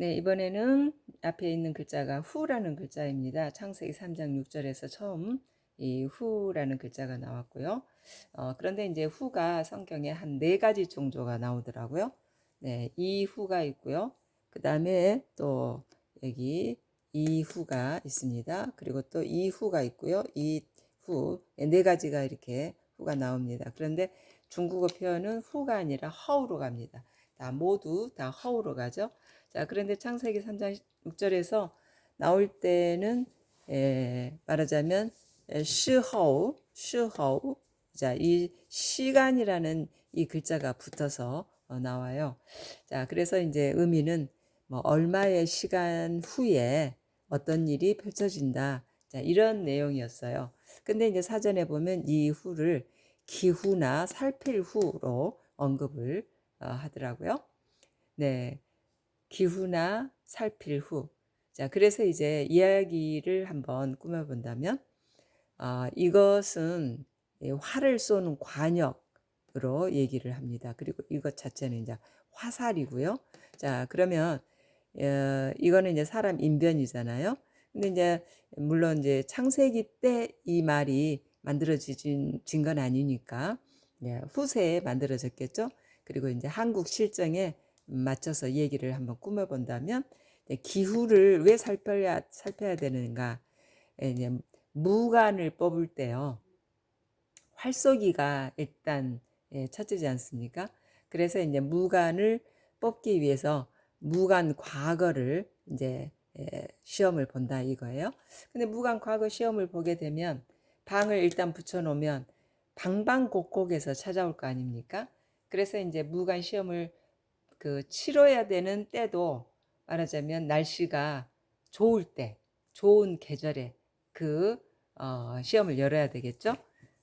네, 이번에는 앞에 있는 글자가 후라는 글자입니다. 창세기 3장 6절에서 처음 이 후라는 글자가 나왔고요. 그런데 이제 후가 성경에 한 네 가지 종조가 나오더라고요. 네, 이 후가 있고요. 그 다음에 또 여기 이 후가 있습니다. 그리고 또 이 후가 있고요. 이 후, 네 가지가 이렇게 후가 나옵니다. 그런데 중국어 표현은 후가 아니라 허우로 갑니다. 모두 다 허우로 가죠. 자, 그런데 창세기 3장 6절에서 나올 때는 말하자면 시허우. 자, 이 시간이라는 이 글자가 붙어서 나와요. 자, 그래서 이제 의미는 뭐 얼마의 시간 후에 어떤 일이 펼쳐진다. 자, 이런 내용이었어요. 근데 이제 사전에 보면 이 후를 기후나 살필 후로 언급을 하더라고요. 네. 기후나 살필 후. 자, 그래서 이제 이야기를 한번 꾸며본다면, 이것은 활을 쏘는 관역으로 얘기를 합니다. 그리고 이것 자체는 이제 화살이고요. 자, 그러면, 이거는 이제 사람 인변이잖아요. 근데 이제, 물론 이제 창세기 때 이 말이 만들어진 건 아니니까, 후세에 만들어졌겠죠. 그리고 이제 한국 실정에 맞춰서 얘기를 한번 꾸며본다면 기후를 왜 살펴야 되는가? 이제 무관을 뽑을 때요. 활쏘기가 일단 첫째지 않습니까? 그래서 이제 무관을 뽑기 위해서 무관 과거를 이제 시험을 본다 이거예요. 근데 무관 과거 시험을 보게 되면 방을 일단 붙여놓으면 방방곡곡에서 찾아올 거 아닙니까? 그래서 이제 무관 시험을 치러야 되는 때도 말하자면 날씨가 좋을 때, 좋은 계절에 그 시험을 열어야 되겠죠.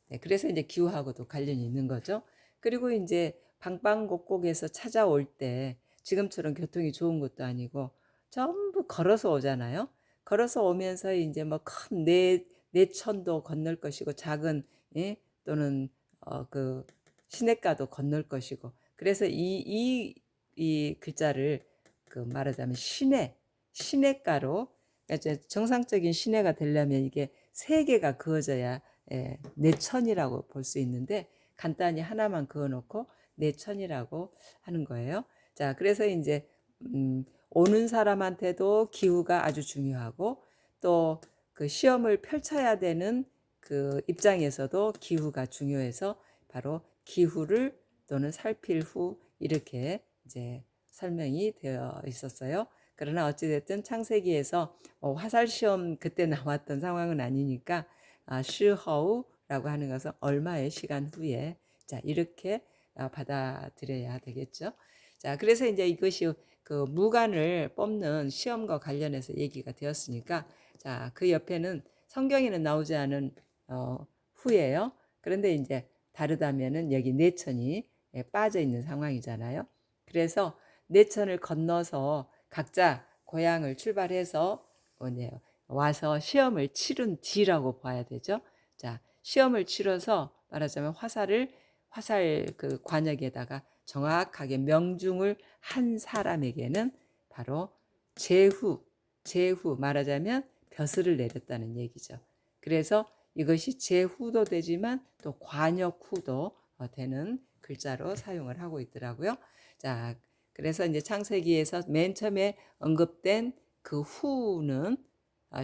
네, 그래서 이제 기후하고도 관련이 있는 거죠. 그리고 이제 방방곡곡에서 찾아올 때 지금처럼 교통이 좋은 것도 아니고 전부 걸어서 오잖아요. 걸어서 오면서 이제 뭐 큰 내천도 건널 것이고 작은 또는 그 시냇가도 건널 것이고 그래서 이 글자를 말하자면 시냇가로 이제 정상적인 시내가 되려면 이게 세 개가 그어져야 내천이라고 볼 수 있는데 간단히 하나만 그어놓고 내천이라고 하는 거예요. 자, 그래서 이제 오는 사람한테도 기후가 아주 중요하고 또 그 시험을 펼쳐야 되는 그 입장에서도 기후가 중요해서 바로 기후를 또는 살필 후 이렇게 이제 설명이 되어 있었어요. 그러나 어찌됐든 창세기에서 화살 시험 그때 나왔던 상황은 아니니까 시허우라고 하는 것은 얼마의 시간 후에 자 이렇게 받아들여야 되겠죠. 자 그래서 이제 이것이 그 무관을 뽑는 시험과 관련해서 얘기가 되었으니까 자 그 옆에는 성경에는 나오지 않은 후예요. 그런데 이제 다르다면은 여기 내천이 빠져 있는 상황이잖아요. 그래서 내천을 건너서 각자 고향을 출발해서 와서 시험을 치른 뒤라고 봐야 되죠. 자, 시험을 치러서 말하자면 화살 그 관역에다가 정확하게 명중을 한 사람에게는 바로 제후 말하자면 벼슬을 내렸다는 얘기죠. 그래서 이것이 제후도 되지만 또 관역후도 되는 글자로 사용을 하고 있더라고요. 자, 그래서 이제 창세기에서 맨 처음에 언급된 그 후는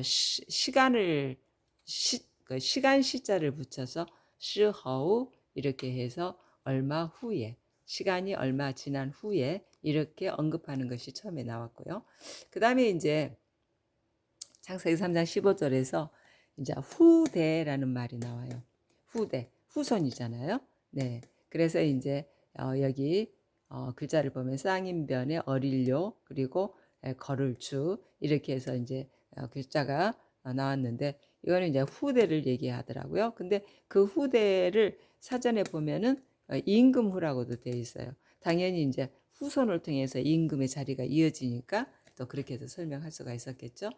시간을 시간 시자를 붙여서 시허우 이렇게 해서 얼마 후에 시간이 얼마 지난 후에 이렇게 언급하는 것이 처음에 나왔고요. 그 다음에 이제 창세기 3장 15절에서 이제 후대라는 말이 나와요. 후대, 후손이잖아요. 네. 그래서 이제 여기 글자를 보면 쌍인변에 어릴료 그리고 거를주 이렇게 해서 이제 글자가 나왔는데 이거는 이제 후대를 얘기하더라고요. 근데 그 후대를 사전에 보면은 임금후라고도 되어 있어요. 당연히 이제 후손을 통해서 임금의 자리가 이어지니까 또 그렇게 해서 설명할 수가 있었겠죠.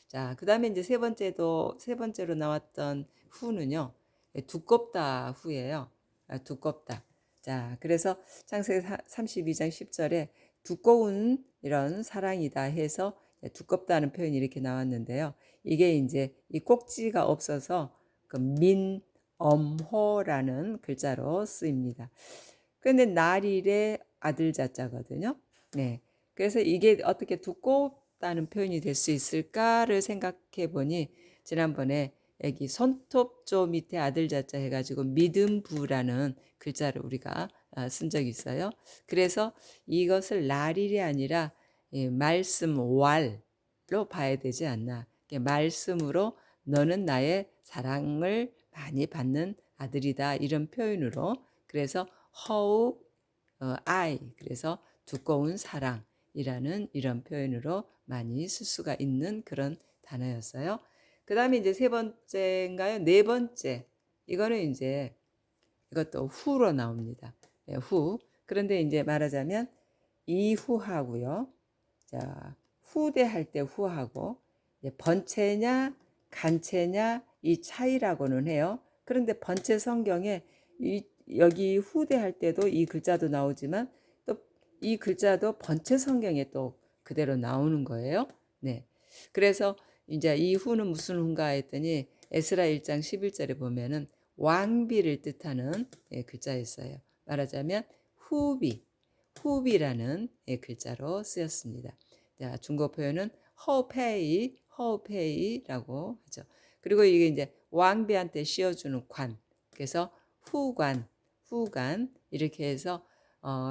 자, 그 다음에 이제 세 번째로 나왔던 후는요, 두껍다 후예요. 두껍다. 자, 그래서 창세기 32장 10절에 두꺼운 이런 사랑이다 해서 두껍다는 표현이 이렇게 나왔는데요. 이게 이제 이 꼭지가 없어서 그 민엄호라는 글자로 쓰입니다. 근데 날일의 아들 자자거든요. 네. 그래서 이게 어떻게 두껍다는 표현이 될 수 있을까를 생각해 보니 지난번에 여기 손톱조 밑에 아들 자자 해가지고 믿음부라는 글자를 우리가 쓴 적이 있어요. 그래서 이것을 날일이 아니라 말씀 왈로 봐야 되지 않나. 말씀으로 너는 나의 사랑을 많이 받는 아들이다 이런 표현으로 그래서 허우 I 그래서 두꺼운 사랑이라는 이런 표현으로 많이 쓸 수가 있는 그런 단어였어요. 그 다음에 이제 세 번째인가요? 네 번째. 이거는 이제 이것도 후로 나옵니다. 후. 그런데 이제 말하자면 이후하고요. 자, 후대할 때 후하고 번체냐 간체냐 이 차이라고는 해요. 그런데 번체 성경에 여기 후대할 때도 이 글자도 나오지만 또 이 글자도 번체 성경에 또 그대로 나오는 거예요. 네. 그래서 이제 이 후는 무슨 후인가 했더니 에스라 1장 11절에 보면은 왕비를 뜻하는 글자였어요. 말하자면 후비라는 글자로 쓰였습니다. 자, 중국 표현은 허페이라고 하죠. 그리고 이게 이제 왕비한테 씌워주는 관. 그래서 후관 이렇게 해서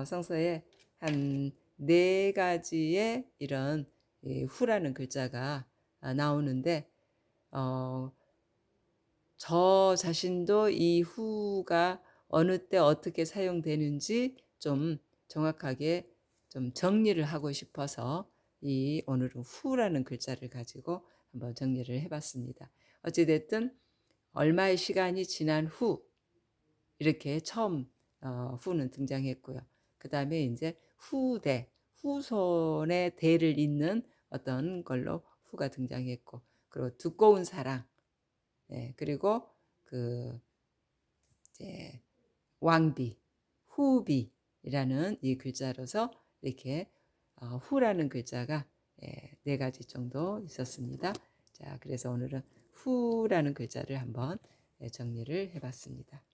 성서에 한 네 가지의 이런 후라는 글자가 나오는데 저 자신도 이 후가 어느 때 어떻게 사용되는지 좀 정확하게 좀 정리를 하고 싶어서 이 오늘은 후라는 글자를 가지고 한번 정리를 해봤습니다. 어찌됐든 얼마의 시간이 지난 후 이렇게 처음 후는 등장했고요. 그 다음에 이제 후대, 후손의 대를 잇는 어떤 걸로 후가 등장했고, 그리고 두꺼운 사랑, 네, 그리고 그 이제 왕비, 후비라는 이 글자로서 이렇게 후라는 글자가 네 가지 정도 있었습니다. 자, 그래서 오늘은 후라는 글자를 한번 정리를 해봤습니다.